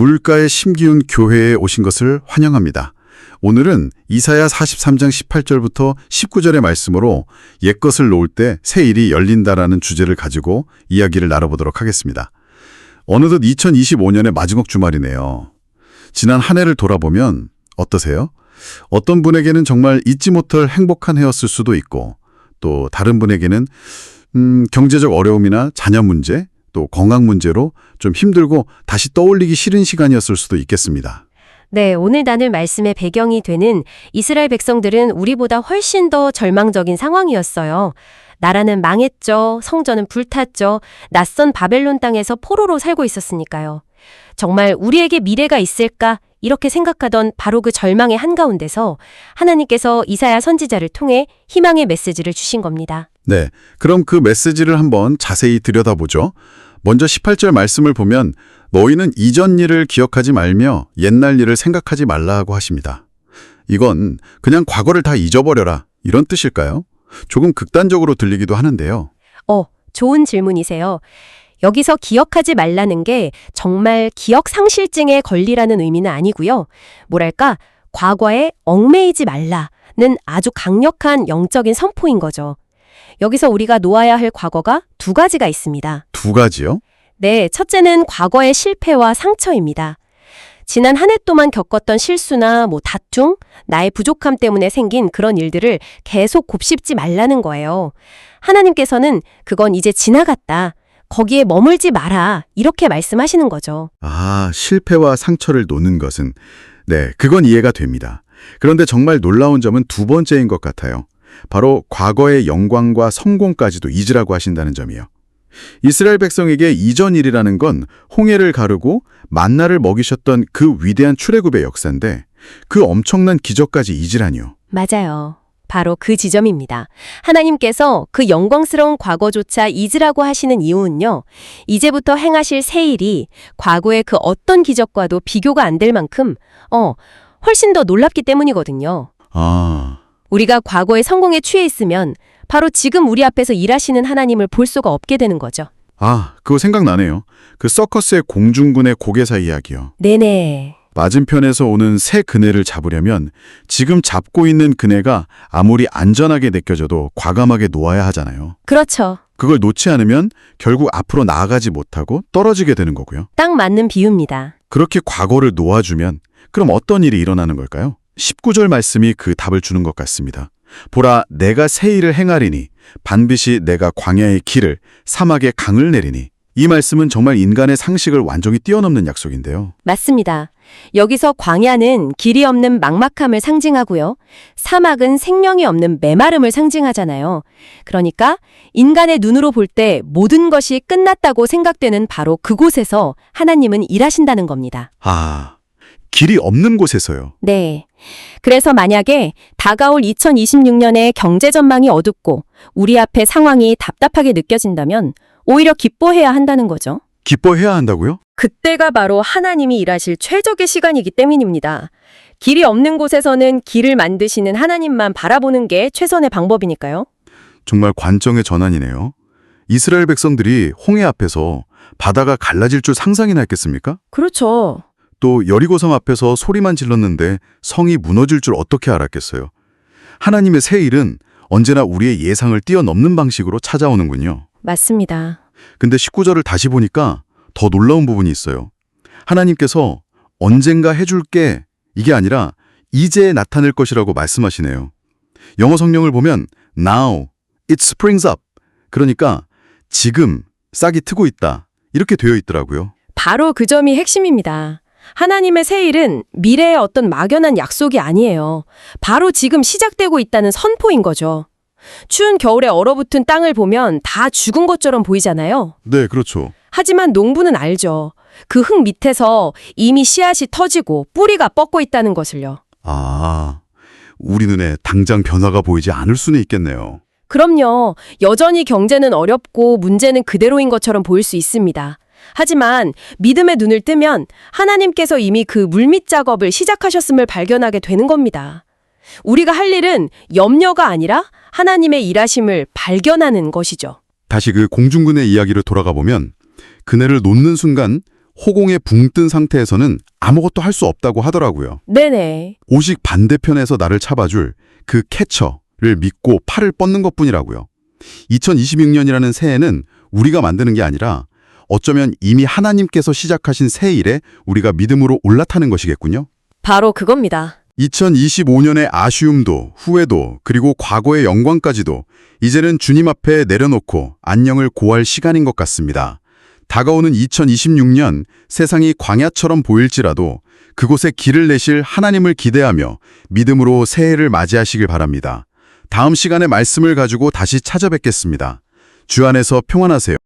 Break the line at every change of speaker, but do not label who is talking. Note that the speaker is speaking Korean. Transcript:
물가에 심기운 교회에 오신 것을 환영합니다. 오늘은 이사야 43장 18절부터 19절의 말씀으로 옛것을 놓을 때 새 일이 열린다라는 주제를 가지고 이야기를 나눠보도록 하겠습니다. 어느덧 2025년의 마지막 주말이네요. 지난 한 해를 돌아보면 어떠세요? 어떤 분에게는 정말 잊지 못할 행복한 해였을 수도 있고 또 다른 분에게는 경제적 어려움이나 자녀 문제, 또 건강 문제로 좀 힘들고 다시 떠올리기 싫은 시간이었을 수도 있겠습니다.
네, 오늘 나눌 말씀의 배경이 되는 이스라엘 백성들은 우리보다 훨씬 더 절망적인 상황이었어요. 나라는 망했죠. 성전은 불탔죠. 낯선 바벨론 땅에서 포로로 살고 있었으니까요. 정말 우리에게 미래가 있을까? 이렇게 생각하던 바로 그 절망의 한가운데서 하나님께서 이사야 선지자를 통해 희망의 메시지를 주신 겁니다.
네, 그럼 그 메시지를 한번 자세히 들여다보죠. 먼저 18절 말씀을 보면 너희는 이전 일을 기억하지 말며 옛날 일을 생각하지 말라고 하십니다. 이건 그냥 과거를 다 잊어버려라 이런 뜻일까요? 조금 극단적으로 들리기도 하는데요.
좋은 질문이세요. 여기서 기억하지 말라는 게 정말 기억 상실증에 걸리라는 의미는 아니고요. 뭐랄까, 과거에 얽매이지 말라는 아주 강력한 영적인 선포인 거죠. 여기서 우리가 놓아야 할 과거가 두 가지가 있습니다.
두 가지요?
네, 첫째는 과거의 실패와 상처입니다. 지난 한 해 동안 겪었던 실수나 다툼, 나의 부족함 때문에 생긴 그런 일들을 계속 곱씹지 말라는 거예요. 하나님께서는 그건 이제 지나갔다. 거기에 머물지 마라. 이렇게 말씀하시는 거죠.
실패와 상처를 놓는 것은 네, 그건 이해가 됩니다. 그런데 정말 놀라운 점은 두 번째인 것 같아요. 바로 과거의 영광과 성공까지도 잊으라고 하신다는 점이요. 이스라엘 백성에게 이전 일이라는 건 홍해를 가르고 만나를 먹이셨던 그 위대한 출애굽의 역사인데 그 엄청난 기적까지 잊으라니요.
맞아요. 바로 그 지점입니다. 하나님께서 그 영광스러운 과거조차 잊으라고 하시는 이유는요. 이제부터 행하실 새 일이 과거의 그 어떤 기적과도 비교가 안 될 만큼 훨씬 더 놀랍기 때문이거든요. 우리가 과거의 성공에 취해 있으면 바로 지금 우리 앞에서 일하시는 하나님을 볼 수가 없게 되는 거죠.
그거 생각나네요. 그 서커스의 공중군의 고개사 이야기요.
네네.
맞은편에서 오는 새 그네를 잡으려면 지금 잡고 있는 그네가 아무리 안전하게 느껴져도 과감하게 놓아야 하잖아요.
그렇죠.
그걸 놓지 않으면 결국 앞으로 나아가지 못하고 떨어지게 되는 거고요.
딱 맞는 비유입니다.
그렇게 과거를 놓아주면 그럼 어떤 일이 일어나는 걸까요? 19절 말씀이 그 답을 주는 것 같습니다. 보라, 내가 새 일을 행하리니 반드시 내가 광야의 길을 사막의 강을 내리니. 이 말씀은 정말 인간의 상식을 완전히 뛰어넘는 약속인데요.
맞습니다. 여기서 광야는 길이 없는 막막함을 상징하고요. 사막은 생명이 없는 메마름을 상징하잖아요. 그러니까 인간의 눈으로 볼 때 모든 것이 끝났다고 생각되는 바로 그곳에서 하나님은 일하신다는 겁니다.
길이 없는 곳에서요.
네. 그래서 만약에 다가올 2026년에 경제 전망이 어둡고 우리 앞에 상황이 답답하게 느껴진다면 오히려 기뻐해야 한다는 거죠.
기뻐해야 한다고요?
그때가 바로 하나님이 일하실 최적의 시간이기 때문입니다. 길이 없는 곳에서는 길을 만드시는 하나님만 바라보는 게 최선의 방법이니까요.
정말 관점의 전환이네요. 이스라엘 백성들이 홍해 앞에서 바다가 갈라질 줄 상상이나 했겠습니까?
그렇죠.
또 여리고성 앞에서 소리만 질렀는데 성이 무너질 줄 어떻게 알았겠어요. 하나님의 새 일은 언제나 우리의 예상을 뛰어넘는 방식으로 찾아오는군요.
맞습니다.
근데 19절을 다시 보니까 더 놀라운 부분이 있어요. 하나님께서 언젠가 해줄게 이게 아니라 이제 나타낼 것이라고 말씀하시네요. 영어 성령을 보면 Now, it springs up. 그러니까 지금 싹이 트고 있다. 이렇게 되어 있더라고요.
바로 그 점이 핵심입니다. 하나님의 새 일은 미래의 어떤 막연한 약속이 아니에요. 바로 지금 시작되고 있다는 선포인 거죠. 추운 겨울에 얼어붙은 땅을 보면 다 죽은 것처럼 보이잖아요.
네, 그렇죠.
하지만 농부는 알죠. 그 흙 밑에서 이미 씨앗이 터지고 뿌리가 뻗고 있다는 것을요.
우리 눈에 당장 변화가 보이지 않을 수는 있겠네요.
그럼요. 여전히 경제는 어렵고 문제는 그대로인 것처럼 보일 수 있습니다. 하지만 믿음의 눈을 뜨면 하나님께서 이미 그 물밑 작업을 시작하셨음을 발견하게 되는 겁니다. 우리가 할 일은 염려가 아니라 하나님의 일하심을 발견하는 것이죠.
다시 그 공중군의 이야기를 돌아가 보면 그네를 놓는 순간 호공에 붕 뜬 상태에서는 아무것도 할 수 없다고 하더라고요.
네네.
오직 반대편에서 나를 잡아줄 그 캐쳐를 믿고 팔을 뻗는 것뿐이라고요. 2026년이라는 새해는 우리가 만드는 게 아니라 어쩌면 이미 하나님께서 시작하신 새 일에 우리가 믿음으로 올라타는 것이겠군요.
바로 그겁니다.
2025년의 아쉬움도 후회도 그리고 과거의 영광까지도 이제는 주님 앞에 내려놓고 안녕을 고할 시간인 것 같습니다. 다가오는 2026년 세상이 광야처럼 보일지라도 그곳에 길을 내실 하나님을 기대하며 믿음으로 새해를 맞이하시길 바랍니다. 다음 시간에 말씀을 가지고 다시 찾아뵙겠습니다. 주 안에서 평안하세요.